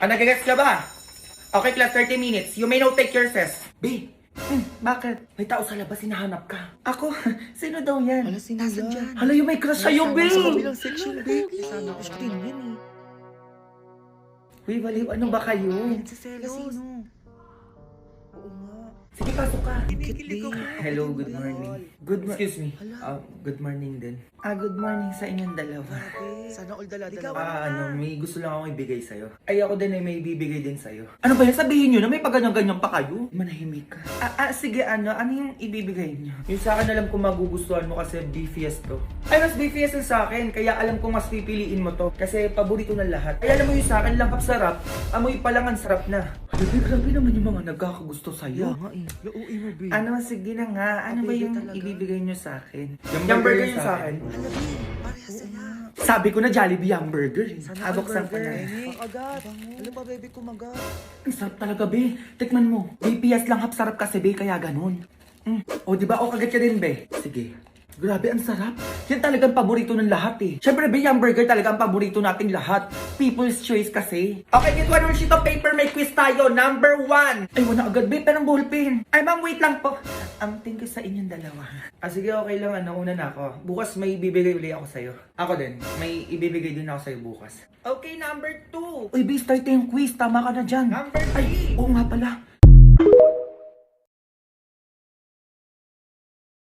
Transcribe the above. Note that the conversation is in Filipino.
nag-guess ka ba? Okay, class, 30 minutes. You may now take your test. B, bakit? May tao sa labas, hinahanap ka. Ako? Sino daw yan? Hala, sino yan? Hala, yung may crush sa'yo, B! Sa kabilang section, babe. Sana gusto din yan Uy, baliw, ano ba kayo? Si Celos. Sino? Oo nga. Sige, pasok ka. Kinikilig ako. Hello, good morning. Excuse me. Good morning din. Good morning sa inyong dalawa. Sana all dala-dala. May gusto lang akong ibigay sa'yo. Ay, ako din ay may ibibigay din sa'yo. Ano ba yan? Sabihin nyo na may pagganyan-ganyan pa kayo? Manahimik ka. Sige, ano yung ibibigay nyo? Yung sa akin alam ko magugustuhan mo kasi BFS to. Ay, mas BFS yung sa akin. Kaya alam ko mas pipiliin mo to. Kasi paborito ng lahat. Ay, alam mo yung sa akin, langkap sarap. Amoy pa lang ang sarap na. Grabe naman yung mga nagkakagusto sa'yo. Nga eh. Lauwi mo, babe. Sige na nga. Ano ba Pabili yung talaga. ibibigay nyo sa akin? Yung burger yung sa akin. Hala, babe. Parehas sila. Sabi ko na Jollibee yung burger. Aboksan ko na. Agad. Hala pa, baby, kumagat. Ang sarap talaga, be. Tikman mo. BPS lang sarap kasi, be. Kaya ganun. O, di ba? O, kagat ka din, be. Sige. Grabe, ang sarap. Yan talagang paborito ng lahat, eh. Siyempre, be, yung burger talaga ang paborito nating lahat. People's choice kasi. Okay, get one more sheet of paper. May quiz tayo. Number 1. Ay, wala agad, be. Pero ng ballpen. Ay, ma'am, wait lang po. Thank you sa inyong dalawa. Sige, okay lang. Una na ako. Bukas may ibibigay ulit ako sa'yo. Ako din. May ibibigay din ako sa'yo bukas. Okay, number 2. Uy, be, start yung quiz. Tama ka na dyan. Number 3. Ay, oo nga pala.